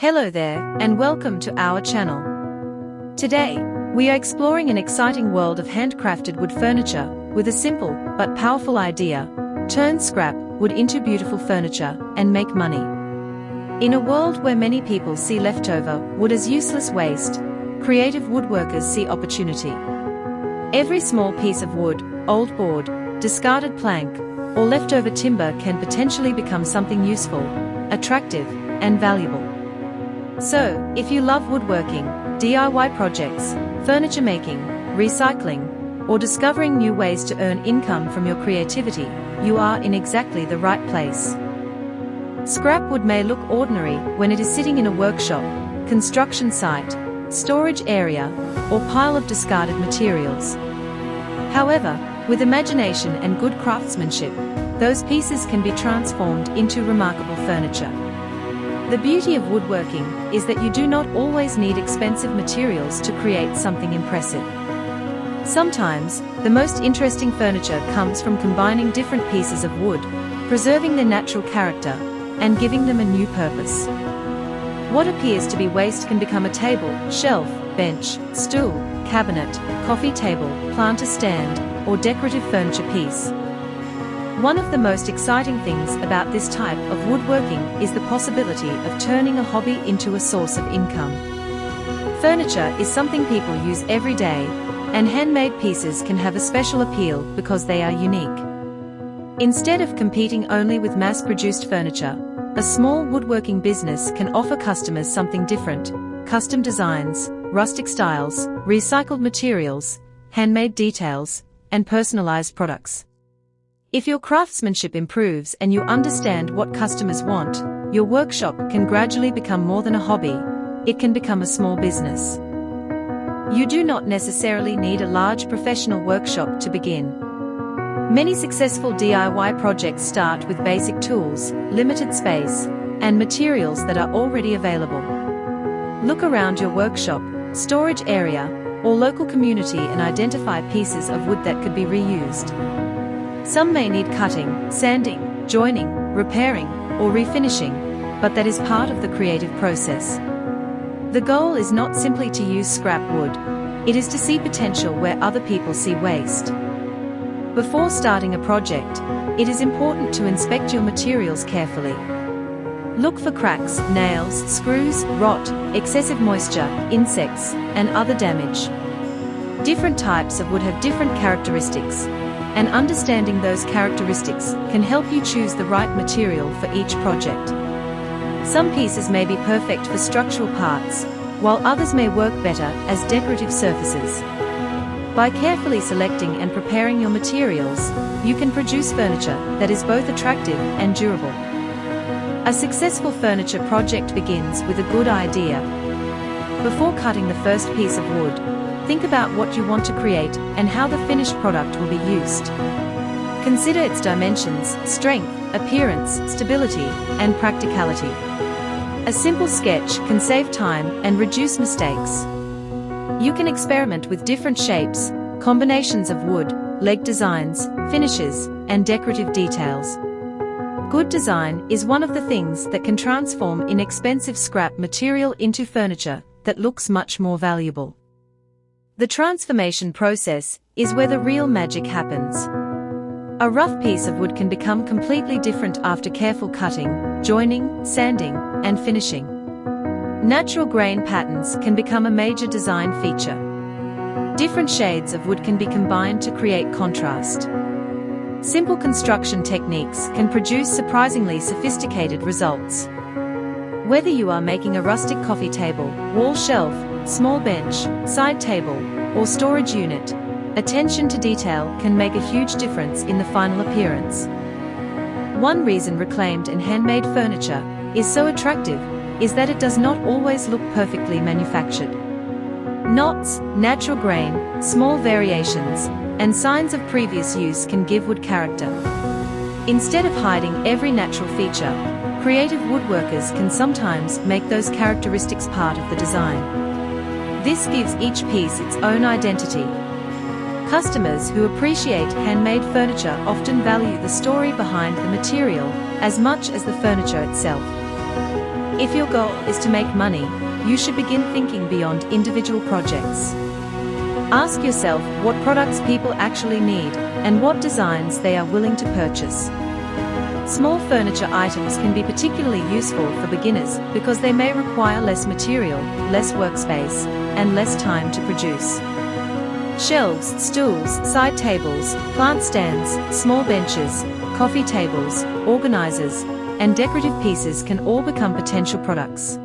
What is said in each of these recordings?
Hello there, and welcome to our channel. Today, we are exploring an exciting world of handcrafted wood furniture, with a simple but powerful idea: turn scrap wood into beautiful furniture and make money. In a world where many people see leftover wood as useless waste, creative woodworkers see opportunity. Every small piece of wood, old board, discarded plank, or leftover timber can potentially become something useful, attractive, and valuable. So, if you love woodworking, DIY projects, furniture making, recycling, or discovering new ways to earn income from your creativity, you are in exactly the right place. Scrap wood may look ordinary when it is sitting in a workshop, construction site, storage area, or pile of discarded materials. However, with imagination and good craftsmanship, those pieces can be transformed into remarkable furniture. The beauty of woodworking is that you do not always need expensive materials to create something impressive. Sometimes, the most interesting furniture comes from combining different pieces of wood, preserving their natural character, and giving them a new purpose. What appears to be waste can become a table, shelf, bench, stool, cabinet, coffee table, planter stand, or decorative furniture piece. One of the most exciting things about this type of woodworking is the possibility of turning a hobby into a source of income. Furniture is something people use every day, and handmade pieces can have a special appeal because they are unique. Instead of competing only with mass-produced furniture, a small woodworking business can offer customers something different: custom designs, rustic styles, recycled materials, handmade details, and personalized products. If your craftsmanship improves and you understand what customers want, your workshop can gradually become more than a hobby. It can become a small business. You do not necessarily need a large professional workshop to begin. Many successful DIY projects start with basic tools, limited space, and materials that are already available. Look around your workshop, storage area, or local community and identify pieces of wood that could be reused. Some may need cutting, sanding, joining, repairing, or refinishing, but that is part of the creative process. The goal is not simply to use scrap wood, it is to see potential where other people see waste. Before starting a project, it is important to inspect your materials carefully. Look for cracks, nails, screws, rot, excessive moisture, insects, and other damage. Different types of wood have different characteristics, and understanding those characteristics can help you choose the right material for each project. Some pieces may be perfect for structural parts, while others may work better as decorative surfaces. By carefully selecting and preparing your materials, you can produce furniture that is both attractive and durable. A successful furniture project begins with a good idea. Before cutting the first piece of wood, think about what you want to create and how the finished product will be used. Consider its dimensions, strength, appearance, stability, and practicality. A simple sketch can save time and reduce mistakes. You can experiment with different shapes, combinations of wood, leg designs, finishes, and decorative details. Good design is one of the things that can transform inexpensive scrap material into furniture that looks much more valuable. The transformation process is where the real magic happens. A rough piece of wood can become completely different after careful cutting, joining, sanding, and finishing. Natural grain patterns can become a major design feature. Different shades of wood can be combined to create contrast. Simple construction techniques can produce surprisingly sophisticated results. Whether you are making a rustic coffee table, wall shelf, small bench, side table, or storage unit, attention to detail can make a huge difference in the final appearance. One reason reclaimed and handmade furniture is so attractive is that it does not always look perfectly manufactured. Knots, natural grain, small variations, and signs of previous use can give wood character. Instead of hiding every natural feature, creative woodworkers can sometimes make those characteristics part of the design. This gives each piece its own identity. Customers who appreciate handmade furniture often value the story behind the material as much as the furniture itself. If your goal is to make money, you should begin thinking beyond individual projects. Ask yourself what products people actually need and what designs they are willing to purchase. Small furniture items can be particularly useful for beginners because they may require less material, less workspace, and less time to produce. Shelves, stools, side tables, plant stands, small benches, coffee tables, organizers, and decorative pieces can all become potential products.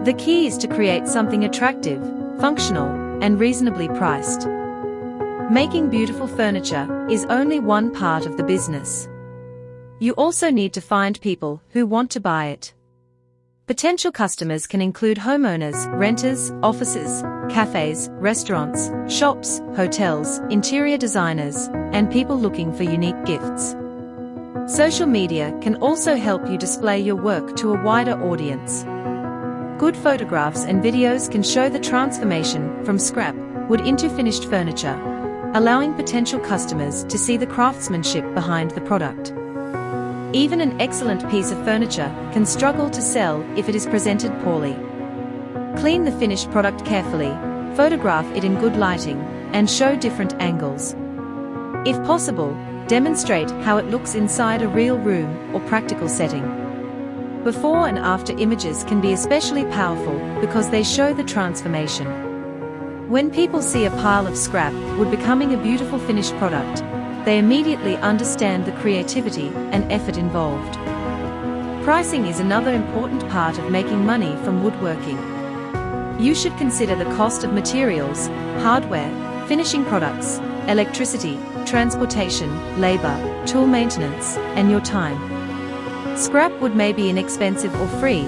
The key is to create something attractive, functional, and reasonably priced. Making beautiful furniture is only one part of the business. You also need to find people who want to buy it. Potential customers can include homeowners, renters, offices, cafés, restaurants, shops, hotels, interior designers, and people looking for unique gifts. Social media can also help you display your work to a wider audience. Good photographs and videos can show the transformation from scrap wood into finished furniture, allowing potential customers to see the craftsmanship behind the product. Even an excellent piece of furniture can struggle to sell if it is presented poorly. Clean the finished product carefully, photograph it in good lighting, and show different angles. If possible, demonstrate how it looks inside a real room or practical setting. Before and after images can be especially powerful because they show the transformation. When people see a pile of scrap wood becoming a beautiful finished product, they immediately understand the creativity and effort involved. Pricing is another important part of making money from woodworking. You should consider the cost of materials, hardware, finishing products, electricity, transportation, labor, tool maintenance, and your time. Scrap wood may be inexpensive or free,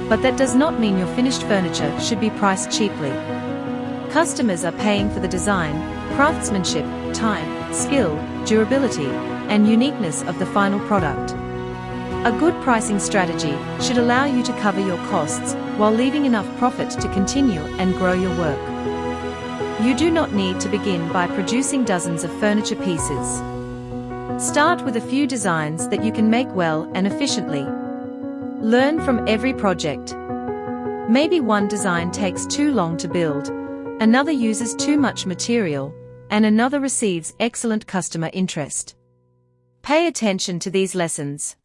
but that does not mean your finished furniture should be priced cheaply. Customers are paying for the design, craftsmanship, time, skill, durability, and uniqueness of the final product. A good pricing strategy should allow you to cover your costs while leaving enough profit to continue and grow your work. You do not need to begin by producing dozens of furniture pieces. Start with a few designs that you can make well and efficiently. Learn from every project. Maybe one design takes too long to build, another uses too much material, and another receives excellent customer interest. Pay attention to these lessons.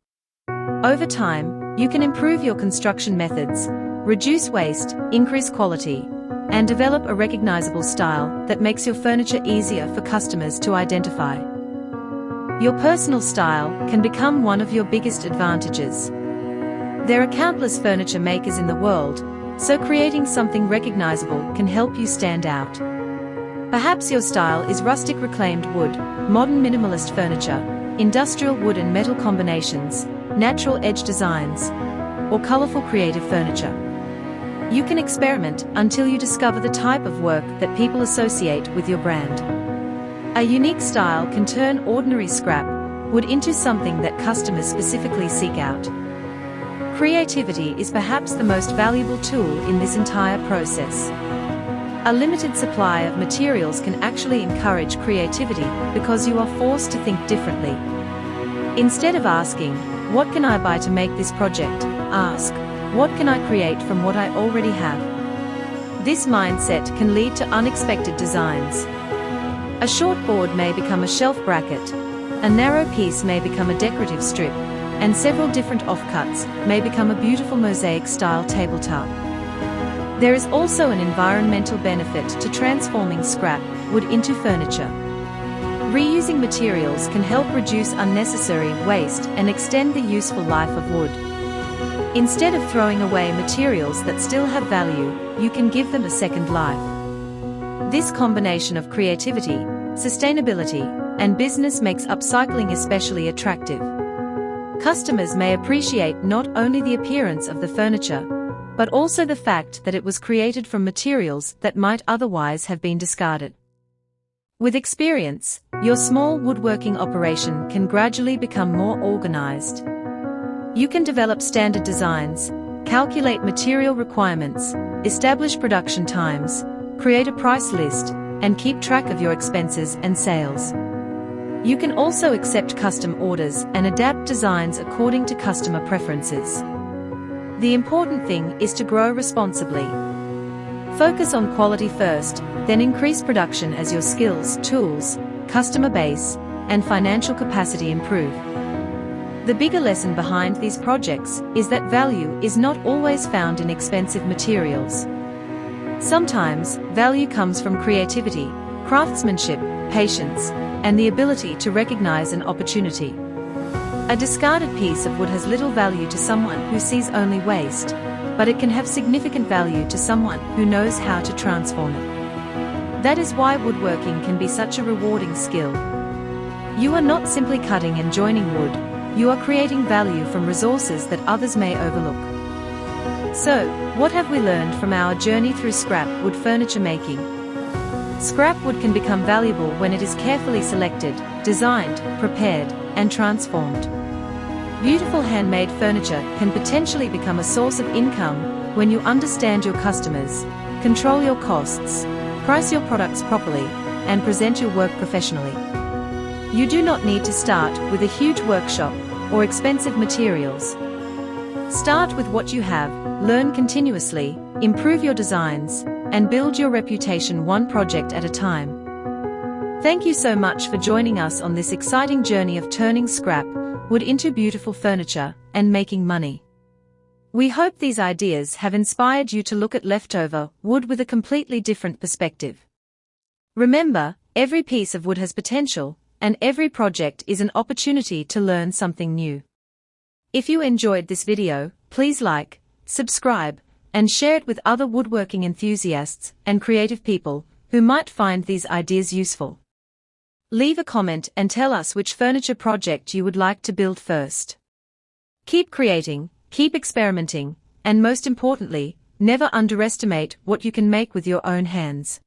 Over time, you can improve your construction methods, reduce waste, increase quality, and develop a recognizable style that makes your furniture easier for customers to identify. Your personal style can become one of your biggest advantages. There are countless furniture makers in the world, so creating something recognizable can help you stand out. Perhaps your style is rustic reclaimed wood, modern minimalist furniture, industrial wood and metal combinations, natural edge designs, or colorful creative furniture. You can experiment until you discover the type of work that people associate with your brand. A unique style can turn ordinary scrap wood into something that customers specifically seek out. Creativity is perhaps the most valuable tool in this entire process. A limited supply of materials can actually encourage creativity because you are forced to think differently. Instead of asking, "What can I buy to make this project?" ask, "What can I create from what I already have?" This mindset can lead to unexpected designs. A short board may become a shelf bracket, a narrow piece may become a decorative strip, and several different offcuts may become a beautiful mosaic-style tabletop. There is also an environmental benefit to transforming scrap wood into furniture. Reusing materials can help reduce unnecessary waste and extend the useful life of wood. Instead of throwing away materials that still have value, you can give them a second life. This combination of creativity, sustainability, and business makes upcycling especially attractive. Customers may appreciate not only the appearance of the furniture, but also the fact that it was created from materials that might otherwise have been discarded. With experience, your small woodworking operation can gradually become more organized. You can develop standard designs, calculate material requirements, establish production times, create a price list, and keep track of your expenses and sales. You can also accept custom orders and adapt designs according to customer preferences. The important thing is to grow responsibly. Focus on quality first, then increase production as your skills, tools, customer base, and financial capacity improve. The bigger lesson behind these projects is that value is not always found in expensive materials. Sometimes, value comes from creativity, craftsmanship, patience, and the ability to recognize an opportunity. A discarded piece of wood has little value to someone who sees only waste, but it can have significant value to someone who knows how to transform it. That is why woodworking can be such a rewarding skill. You are not simply cutting and joining wood, you are creating value from resources that others may overlook. So, what have we learned from our journey through scrap wood furniture making? Scrap wood can become valuable when it is carefully selected, designed, prepared, and transformed. Beautiful handmade furniture can potentially become a source of income when you understand your customers, control your costs, price your products properly, and present your work professionally. You do not need to start with a huge workshop or expensive materials. Start with what you have, learn continuously, improve your designs, and build your reputation one project at a time. Thank you so much for joining us on this exciting journey of turning scrap wood into beautiful furniture and making money. We hope these ideas have inspired you to look at leftover wood with a completely different perspective. Remember, every piece of wood has potential, and every project is an opportunity to learn something new. If you enjoyed this video, please like, subscribe, and share it with other woodworking enthusiasts and creative people who might find these ideas useful. Leave a comment and tell us which furniture project you would like to build first. Keep creating, keep experimenting, and most importantly, never underestimate what you can make with your own hands.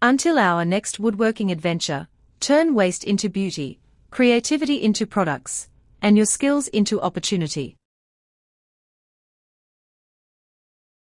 Until our next woodworking adventure, turn waste into beauty, creativity into products, and your skills into opportunity.